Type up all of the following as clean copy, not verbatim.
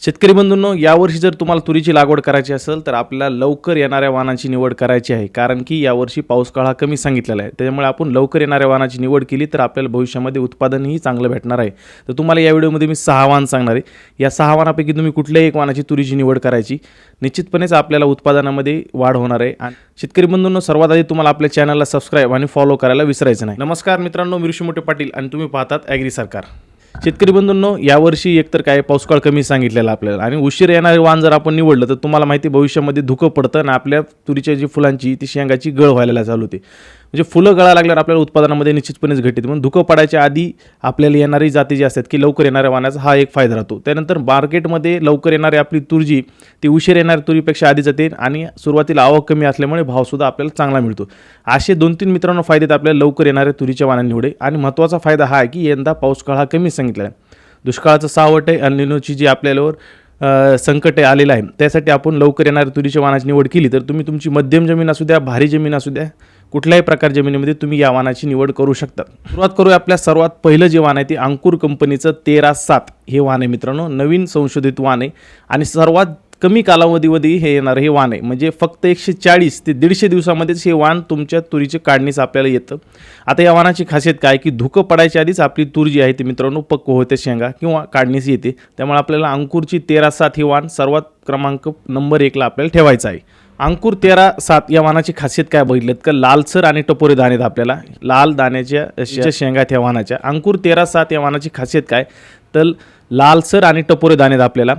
शेतकरी बंधूंनो, यावर्षी जर तुम्हाला तुरीची लागवड करायची असेल तर आपल्याला लवकर येणाऱ्या वाणाची निवड करायची आहे, कारण की यावर्षी पाऊस काळ हा कमी सांगितलेला आहे. त्यामुळे आपण लवकर येणाऱ्या वाणाची निवड केली तर आपल्याला भविष्यामध्ये उत्पादनही चांगलं भेटणार आहे. तर तुम्हाला या व्हिडिओमध्ये मी 6 वाण सांगणार आहे. या 6 वाणापैकी तुम्ही कुठल्याही एक वाणाची तुरीची निवड करायची. निश्चितपणेच आपल्याला उत्पादनामध्ये वाढ होणार आहे. आणि शेतकरी बंधूंनो, सर्वात आधी तुम्हाला आपल्या चॅनलला सबस्क्राईब आणि फॉलो करायला विसरायचं नाही. नमस्कार मित्रांनो, मी ऋषी मोठे पाटील आणि तुम्ही पाहतात ॲग्री सरकार. शेतकरी बंधूंनो, यावर्षी एकतर काय पाऊसकाळ कमी सांगितलेला आपल्याला आणि उशीर येणारे वाण जर आपण निवडलं तर तुम्हाला माहिती भविष्यामध्ये धुकं पडतं आणि आपल्या तुरीच्या जी फुलांची ती शेंगाची गळ व्हायला चालू होते. म्हणजे फुलं गळा लागल्यावर आपल्याला उत्पादनामध्ये निश्चितपणेच घट येते. म्हणून धुकं पडायच्या आधी आपल्याला येणारी जाती जी असतात की लवकर येणाऱ्या वाणाचा हा एक फायदा राहतो. त्यानंतर मार्केटमध्ये लवकर येणारी आपली तूर जी ती उशीर येणाऱ्या तुरीपेक्षा आधी जाते आणि सुरुवातीला आवक कमी असल्यामुळे भावसुद्धा आपल्याला चांगला मिळतो. असे 2-3 मित्रांनो फायदे आहेत आपल्याला लवकर येणाऱ्या तुरीच्या वाणांनी निवडे. आणि महत्त्वाचा फायदा हा आहे की यंदा पाऊसकाळ हा कमी सांगितला आहे. दुष्काळाचं सावट आहे, अल्निनोची जी आपल्यावर संकट आलेलं आहे, त्यासाठी आपण लवकर येणाऱ्या तुरीच्या वाणाची निवड केली तर तुम्ही तुमची मध्यम जमीन असू द्या, भारी जमीन असू द्या, कुठल्याही प्रकार जमिनीमध्ये तुम्ही या वाणाची निवड करू शकता. सुरुवात करूया आपल्या सर्वात पहिलं जे वाण आहे ते अंकुर कंपनीचं 13-7 हे वाण आहे मित्रांनो. नवीन संशोधित वाण आहे आणि सर्वात कमी कालावधीमध्ये हे येणारं हे वाण आहे. म्हणजे फक्त 140 ते 150 दिवसामध्येच हे वाण तुमच्या तुरीचे काढणीस आपल्याला येतं. आता या वाणाची खासियत काय की धुकं पडायच्या आधीच आपली तूर जी आहे ती मित्रांनो पक्व होते शेंगा किंवा काढणीस येते. त्यामुळे आपल्याला अंकुरची 13-7 हे वाण सर्वात क्रमांक नंबर 1ला आपल्याला ठेवायचं आहे. अंकुर 13-7 या वाणाची खासियत काय बघितलेत का, लालसर आणि टपोरे दाणे आहेत आपल्याला, लाल दाण्याच्या शेंगा त्या वाणाच्या. अंकुर 13-7 या वाणाची खासियत काय तर लालसर आणि टपोरे दाणे आहेत आपल्याला.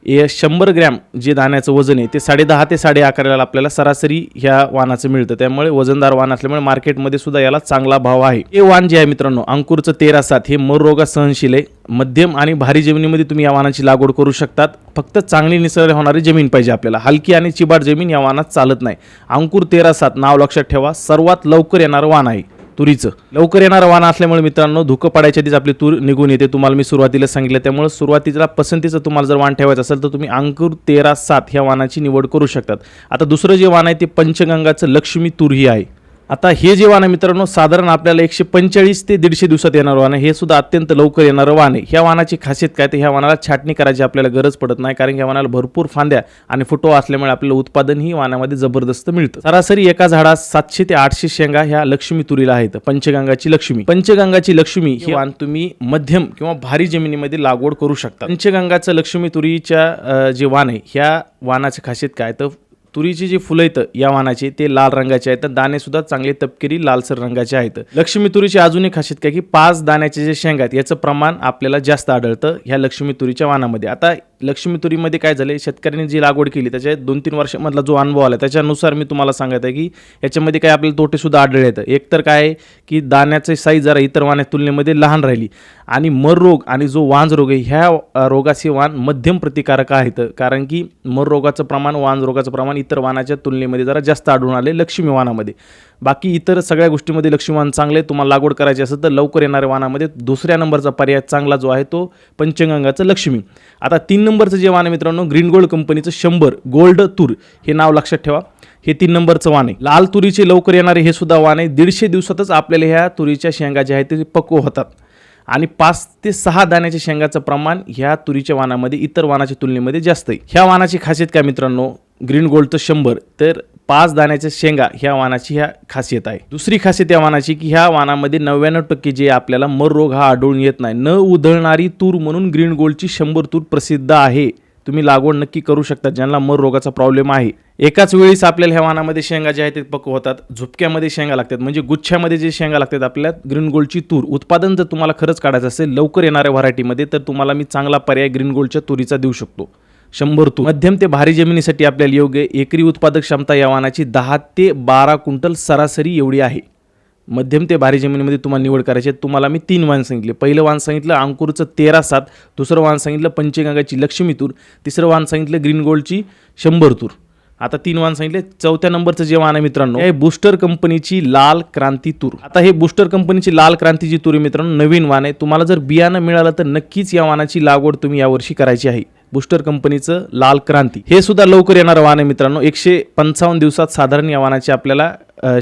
100 ग्रॅम जे दाण्याचं वजन आहे ते 10.5 ते 11.5 आपल्याला सरासरी ह्या वाणाचं मिळतं. त्यामुळे वजनदार वाण असल्यामुळे मार्केटमध्ये सुद्धा याला चांगला भाव आहे. हे वाण जे आहे मित्रांनो अंकुरचं 13-7 हे मर रोगास सहनशील आहे. मध्यम आणि भारी जमिनीमध्ये तुम्ही या वाणाची लागवड करू शकतात. फक्त चांगली निसर्ग होणारी जमीन पाहिजे आपल्याला. हलकी आणि चिबाड जमीन या वाणात चालत नाही. अंकुर 13-7 नाव लक्षात ठेवा, सर्वात लवकर येणारं वाण आहे तुरीचं. लवकर येणारं वाण असल्यामुळे मित्रांनो धुकं पडायच्या आधीच आपली तूर निघून येते. तुम्हाला मी सुरुवातीला सांगितलं. त्यामुळे सुरुवातीला पसंतीचं तुम्हाला जर वाण ठेवायचं असेल तर तुम्ही अंकुर 13-7 ह्या वाणाची निवड करू शकतात. आता दुसरं जे वाण आहे ते पंचगंगाचं लक्ष्मी तूर ही आहे. आता हे जे वाण आहे मित्रांनो साधारण आपल्याला 145 ते 150 दिवसात येणारं वाण आहे. हे सुद्धा अत्यंत लवकर येणारं वाण आहे. ह्या वाणाची खासियत काय तर ह्या वाणाला छाटणी करायची आपल्याला गरज पडत नाही, कारण ह्या वाणाला भरपूर फांद्या आणि फुटवा असल्यामुळे आपल्याला उत्पादनही वाणामध्ये जबरदस्त मिळतं. सरासरी एका झाडास 700 ते 800 शेंगा ह्या लक्ष्मी तुरीला आहेत. पंचगंगाची लक्ष्मी हे वाण तुम्ही मध्यम किंवा भारी जमिनीमध्ये लागवड करू शकता. पंचगंगाचं लक्ष्मी तुरीच्या जे वाण आहे ह्या वाणाची खासियत काय तर तुरीची जी फुलं आहेत या वाणाची ते लाल रंगाचे आहेत. दाणे सुद्धा चांगले तपकिरी लालसर रंगाचे आहेत. लक्ष्मी तुरीची अजून एक खासियत काय की 5 दाण्याचे जे शेंगा आहेत याचं प्रमाण आपल्याला जास्त आढळतं ह्या लक्ष्मी तुरीच्या वाणामध्ये. आता लक्ष्मी तुरीमध्ये काय झालं, शेतकऱ्यांनी जी लागवड केली त्याच्या 2-3 वर्षामधला जो अनुभव आला त्याच्यानुसार मी तुम्हाला सांगत आहे की याच्यामध्ये काय आपल्याला तोटे सुद्धा आढळले आहेत. एक तर काय आहे की दाण्याचे साईज जरा इतर वाणाच्या तुलनेमध्ये लहान राहिली आणि मर रोग आणि जो वांज रोग आहे ह्या रोगाचे वाण मध्यम प्रतिकारक आहेत, कारण की मर रोगाचं प्रमाण वांज रोगाचं प्रमाण इतर वाणाच्या तुलनेमध्ये जरा जास्त आढळून आले लक्ष्मी वाणामध्ये. बाकी इतर सगळ्या गोष्टीमध्ये लक्ष्मी वाण चांगले. तुम्हाला लागवड करायची असेल तर लवकर येणाऱ्या वाणामध्ये दुसऱ्या नंबरचा पर्याय चांगला जो आहे तो पंचगंगाचं लक्ष्मी. आता 3 नंबरचं जे वाण आहे मित्रांनो ग्रीन गोल्ड कंपनीचं 100 गोल्ड तूर हे नाव लक्षात ठेवा. हे 3 नंबरचं वाण आहे. लाल तुरीचे लवकर येणारे हे सुद्धा वाण आहे. 150 दिवसातच आपल्याला ह्या तुरीच्या शेंगा ज्या आहेत ते पक्व होतात आणि 5 ते 6 दाण्याच्या शेंगाचं प्रमाण ह्या तुरीच्या वाणामध्ये इतर वाणाच्या तुलनेमध्ये जास्त आहे. ह्या वाणाची खासियत काय मित्रांनो ग्रीन गोल्डचं 100 तर 5 दाण्याच्या शेंगा ह्या वाणाची ह्या खासियत आहे. दुसरी खासियत या वाणाची की ह्या वाणामध्ये 99% जे आपल्याला मर रोग हा आढळून येत नाही. न उधळणारी तूर म्हणून ग्रीन गोल्डची 100 तूर प्रसिद्ध आहे. तुम्ही लागवड नक्की करू शकता ज्यांना मर रोगाचा प्रॉब्लेम आहे. एकाच वेळीस आपल्याला ह्या वाणामध्ये शेंगा ज्या आहेत ते पक्व होतात. झुपक्यामध्ये शेंगा लागतात म्हणजे गुच्छ्यामध्ये जे शेंगा लागतात आपल्याला ग्रीन गोल्डची तूर. उत्पादन जर तुम्हाला खरंच काढायचं असेल लवकर येणाऱ्या व्हरायटीमध्ये तर तुम्हाला मी चांगला पर्याय ग्रीन गोल्डच्या तुरीचा देऊ शकतो. 100 तूर मध्यम ते भारी जमिनीसाठी आपल्याला योग्य. एकरी उत्पादक क्षमता या वाणाची 10 ते 12 क्विंटल सरासरी एवढी आहे. मध्यम ते भारी जमिनीमध्ये तुम्हाला निवड करायची. तुम्हाला मी 3 वाण सांगितले. पहिलं वाण सांगितलं अंकुरचं 13-7, दुसरं वाण सांगितलं पंचगंगाची लक्ष्मी तूर, तिसरं वाण सांगितलं ग्रीन गोल्डची 100 तूर. आता 3 वाण सांगितले. चौथ्या नंबरचं जे वाण आहे मित्रांनो हे बूस्टर कंपनीची लाल क्रांती तूर. आता हे बूस्टर कंपनीची लाल क्रांतीची तूर मित्रांनो नवीन वाण आहे. तुम्हाला जर बियाणं मिळालं तर नक्कीच या वाणाची लागवड तुम्ही यावर्षी करायची आहे. बुस्टर कंपनीचं लाल क्रांती हे सुद्धा लवकर येणारं वाहन आहे मित्रांनो. 155 दिवसात साधारण या वाहनाची आपल्याला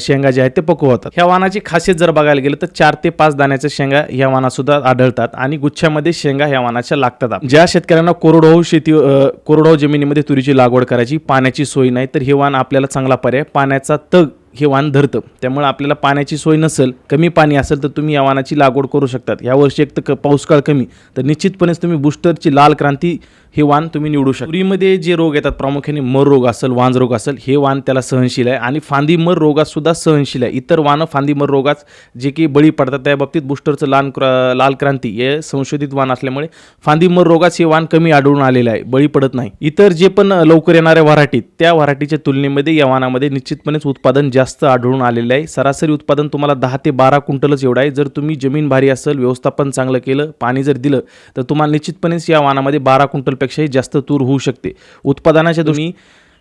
शेंगा जे आहेत ते पक्वतात. ह्या वाहनाची खासियत जर बघायला गेलं तर 4 ते 5 दाण्याच्या शेंगा ह्या वाहनात सुद्धा आढळतात आणि गुच्छामध्ये शेंगा ह्या वाहनाच्या लागतात. ज्या शेतकऱ्यांना कोरडवाहू जमिनीमध्ये तुरीची लागवड करायची, पाण्याची सोय नाही, तर हे वाहन आपल्याला चांगला पर्याय. पाण्याचा तग हे वाहन धरतं, त्यामुळे आपल्याला पाण्याची सोय नसेल, कमी पाणी असेल तर तुम्ही या वाहनाची लागवड करू शकतात. यावर्षी एक तर पाऊसकाळ कमी, तर निश्चितपणेच तुम्ही बुस्टरची लाल क्रांती हे वाहन तुम्ही निवडू शकता. तुरीमध्ये जे रोग येतात प्रामुख्याने मर रोग असेल, वांज रोग असेल, हे वाहन त्याला सहनशील आहे आणि फांदी मर रोगात सुद्धा सहनशील आहे. इतर वाहनं फांदी मर रोगात जे की बळी पडतात त्या बाबतीत बुस्टरचं लाल क्रांती हे संशोधित वाहन असल्यामुळे फांदी मर रोगात हे वाहन कमी आढळून आलेलं आहे, बळी पडत नाही. इतर जे पण लवकर येणाऱ्या व्हरायटी त्या व्हरायटीच्या तुलनेमध्ये या वाहनामध्ये निश्चितपणेच उत्पादन जास्त आढळून आलेलं आहे. सरासरी उत्पादन तुम्हाला 10 ते 12 क्विंटलच एवढं आहे. जर तुम्ही जमीन भारी असेल, व्यवस्थापन चांगलं केलं, पाणी जर दिलं तर तुम्हाला निश्चितपणेच या वाहनामध्ये 12 क्विंटलपेक्षाही जास्त तूर होऊ शकते. उत्पादनाच्या तुम्ही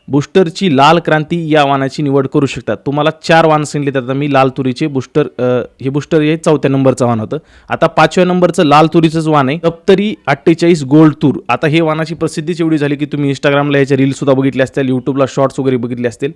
बुस्टरची लाल क्रांती या वाहनाची निवड करू शकतात. तुम्हाला 4 वाहन सांगितले तर मी लाल तुरीचे बुस्टर हे 4थ्या नंबरचं वाहन होतं. आता 5व्या नंबरचं लाल तुरीचंच वाहन आहे, दप्तरी 48 गोल्ड तूर. आता हे वाहनाची प्रसिद्धीच एवढी झाली की तुम्ही इंस्टाग्रामला याच्या रील सुद्धा बघितले असतील, यूट्यूबला शॉर्ट्स वगैरे बघितले असतील.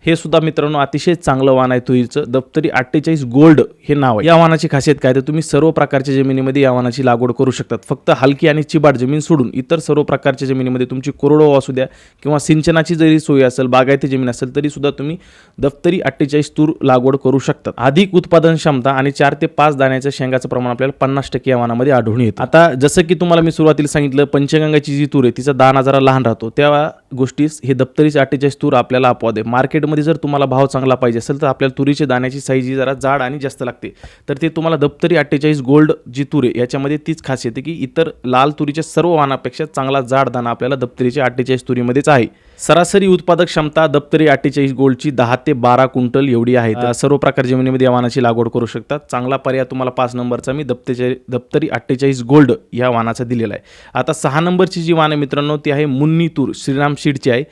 हे सुद्धा मित्रांनो अतिशय चांगलं वाहन आहे तुरीचं. दप्तरी 48 गोल्ड हे नाव आहे. या वाहनाची खासियत काय तर तुम्ही सर्व प्रकारच्या जमिनीमध्ये या वाहनाची लागवड करू शकतात. फक्त हलकी आणि चिबाड जमीन सोडून इतर सर्व प्रकारच्या जमिनीमध्ये तुमची कोरडवाहू असू द्या किंवा सिंचनाची जरी सोय असेल, बागायती जमीन असेल, तरी सुद्धा तुम्ही दप्तरी 48 तूर लागवड करू शकतात. अधिक उत्पादन क्षमता आणि 4 ते 5 दाण्याच्या शेंगाचं प्रमाण आपल्याला 50% या वाहनामध्ये आढळून येतं. आता जसं की तुम्हाला मी सुरुवातीला सांगितलं, पंचगंगाची जी तूर आहे तिचा दाणा जरा लहान राहतो, त्या गोष्टीस हे दप्तरी 48 तूर आपल्याला अपवाद आहे. मार्केटमध्ये जर तुम्हाला भाव चांगला पाहिजे असेल तर आपल्याला तुरीच्या दाण्याची साईज ही जरा जाड आणि जास्त लागते, तर ते तुम्हाला दप्तरी 48 गोल्ड जी तूर आहे याच्यामध्ये तीच खासियत आहे की इतर लाल तुरीच्या सर्व वाहनापेक्षा चांगला जाड दाणा आपल्याला दप्तरीच्या 48 तुरीमध्येच आहे. सरासरी उत्पादक क्षमता दप्तरी 48 गोल्डची 10 ते 12 क्विंटल एवढी आहे. सर्व प्रकार जमिनीमध्ये या वाहनाची लागवड करू शकतात. चांगला पर्याय तुम्हाला 5 नंबरचा मी दप्तरी 48 गोल्ड या वाहनाचा दिलेला आहे. आता 6 नंबरची जी वाहन मित्रांनो ती आहे मुन्नी तूर, श्रीराम सीडची आहे,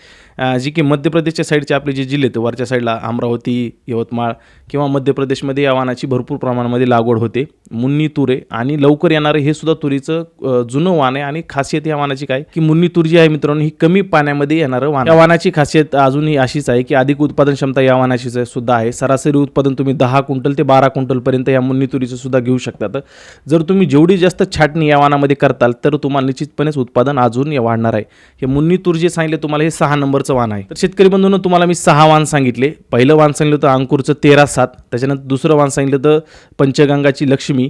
जी की मध्य प्रदेशच्या साईडचे आपले जे जिल्हे आहेत वरच्या साईडला अमरावती, यवतमाळ किंवा मध्य प्रदेशमध्ये या वाहनाची भरपूर प्रमाणामध्ये लागवड होते. मुन्नी तूर आहे आणि लवकर येणारे हे सुद्धा तुरीचं जुनं वाहन आहे. आणि खासियत या वाहनाची काय की मुन्नी तूर जी आहे मित्रांनो ही कमी पाण्यामध्ये येणारं वाहन. या वाहनाची खासियत अजूनही अशीच आहे की अधिक उत्पादन क्षमता या वाहनाची सुद्धा आहे. सरासरी उत्पादन तुम्ही 10 क्विंटल ते 12 क्विंटलपर्यंत या मुन्नी तुरीचं सुद्धा घेऊ शकतात. जर तुम्ही जेवढी जास्त छाटणी या वाहनामध्ये करताल तर तुम्हाला निश्चितपणेच उत्पादन अजून वाढणार आहे. हे मुन्नी तूर जे सांगितले तुम्हाला हे 6 नंबरचं वाहन आहे. तर शेतकरी बंधूंनो तुम्हाला मी 6 वाहन सांगितले. पहिलं वाहन सांगितलं होतं अंकुरचं 13-7, त्याच्यानंतर दुसरं वाहन सांगितलं होतं पंचगंगाची लक्ष्मी,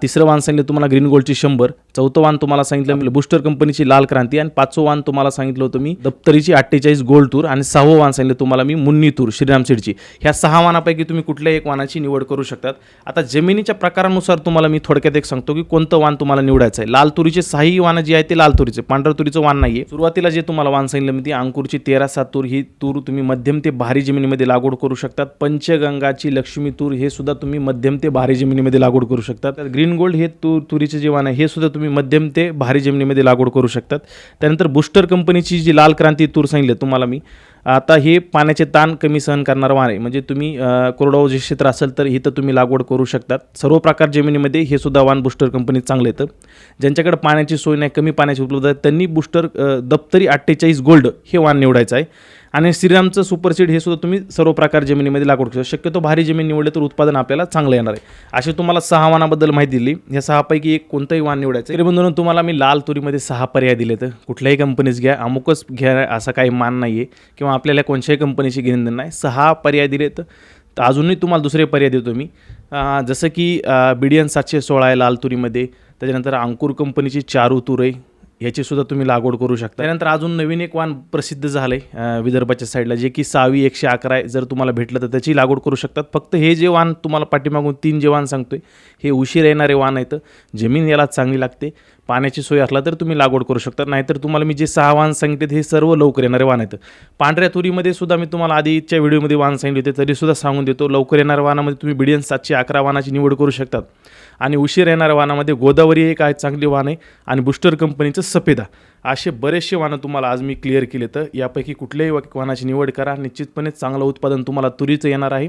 तिसरं वाहन सांगितलं तुम्हाला ग्रीन गोल्डची 100, चौथं वाहन तुम्हाला सांगितलं बुस्टर कंपनीची लाल क्रांती आणि 5वं वाहन तुम्हाला सांगितलं होतं मी दप्तरीची 48 गोल्ड तूर आणि 6वं वाहन सांगितलं तुम्हाला मी मुन्नी तूर श्रीराम सीडची. ह्या 6 वाहनापैकी तुम्ही कुठल्याही एक वाहनाची निवड करू शकतात. आता जमिनीच्या प्रकारानुसार तुम्हाला मी थोडक्यात एक सांगतो की कोणतं वाहन तुम्हाला निवडायचं आहे. लाल तुरीचे 6ही वाहनं जी आहे ते लाल तुरीचे, पांढऱ्या तुरीचं वाहन नाही आहे. सुरुवातीला जे तुम्हाला वाहन सांगितलं मी ती अंकुरची 13-7 तूर, ही तूर तुम्ही मध्यम ते भारी जमिनीमध्ये लागवड करू शकतात. पंचगंगाची लक्ष्मी तूर हे सुद्धा तुम्ही मध्यम ते भारी जमिनीमध्ये लागवड करू शकतात. ग्रीन गोल्ड हे तुरीचे जे वाहन आहे हे सुद्धा तुम्ही मध्यम ते भारी जमिनीमध्ये लागवड करू शकतात. त्यानंतर बुस्टर कंपनीची जी लाल क्रांती तूर सांगितली तुम्हाला मी, आता हे पाण्याचे ताण कमी सहन करणारं वाहन आहे. म्हणजे तुम्ही कोरडवाहू जे क्षेत्र असेल तर इथं तुम्ही लागवड करू शकतात. सर्व प्रकार जमिनीमध्ये हे सुद्धा वाहन बुस्टर कंपनीत चांगलं येतं. ज्यांच्याकडे पाण्याची सोय नाही, कमी पाण्याची उपलब्ध आहे, त्यांनी बुस्टर दप्तरी 48 गोल्ड हे वाहन निवडायचं आहे. आणि श्रीरामचं सुपरसीड हे सुद्धा तुम्ही सर्व प्रकार जमिनीमध्ये लागवड करू शकता. शक्यतो भारी जमीन निवडले तर उत्पादन आपल्याला चांगलं येणार आहे. असे तुम्हाला 6 वाहनाबद्दल माहिती दिली. या 6 पैकी एक कोणतंही वाहन निवडायचं. तरी बंधूंनो तुम्हाला मी लाल तुरीमध्ये 6 पर्याय दिले, तर कुठल्याही कंपनीच घ्या, अमुकच घ्या असा काही मान नाही आहे किंवा आपल्याला कोणत्याही कंपनीची घेणं नाही. 6 पर्याय दिले तर अजूनही तुम्हाला दुसरे पर्याय देतो मी. जसं की BDN 716 आहे लाल तुरीमध्ये. त्याच्यानंतर अंकुर कंपनीची चारू तूर आहे, याचीसुद्धा तुम्ही लागवड करू शकता. त्यानंतर अजून नवीन एक वाहन प्रसिद्ध झालं आहे विदर्भाच्या साईडला, जे की 6वी 111 आहे. जर तुम्हाला भेटलं तर त्याची लागवड करू शकतात. फक्त हे जे वाहन तुम्हाला पाठीमागून 3 जे वाहन सांगतोय हे उशीर येणारे वाहन आहेत. जमीन याला चांगली लागते, पाण्याची सोय असला तर तुम्ही लागवड करू शकता. नाहीतर तुम्हाला मी जे 6 वाहन सांगितले हे सर्व लवकर येणारे वाहन आहेत. पांढऱ्या तुरीमध्ये सुद्धा मी तुम्हाला आधीच्या व्हिडिओमध्ये वाहन सांगितले होते, तरीसुद्धा सांगून देतो. लवकर येणाऱ्या वाहनामध्ये तुम्ही BDN 711 वाहनाची निवड करू शकतात. आणि उशीर येणाऱ्या वाहनामध्ये गोदावरी एक आहे चांगली वाहन आहे आणि बुस्टर कंपनीचं सफेदा. असे बरेचसे वाहनं तुम्हाला आज मी क्लिअर केले. तर यापैकी कुठल्याही वाहनाची निवड करा, निश्चितपणे चांगलं उत्पादन तुम्हाला तुरीचं येणार आहे.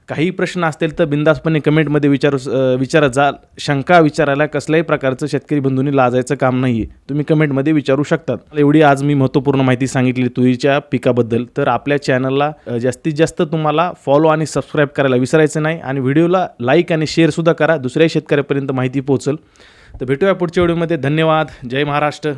काही प्रश्न असतील तर बिनधास्तपणे कमेंटमध्ये विचारत जा. शंका विचारायला कसल्याही प्रकारचं शेतकरी बंधूंनी लाजायचं काम नाही आहे. तुम्ही कमेंटमध्ये विचारू शकतात. एवढी आज मी महत्त्वपूर्ण माहिती सांगितली तुरीच्या पिकाबद्दल. तर आपल्या चॅनलला जास्तीत जास्त तुम्हाला फॉलो आणि सबस्क्राईब करायला विसरायचं नाही आणि व्हिडिओला लाईक आणि शेअरसुद्धा करा. दुसऱ्या शेतकऱ्यापर्यंत माहिती पोहोचेल. तर भेटूया पुढच्या व्हिडिओमध्ये. धन्यवाद. जय महाराष्ट्र.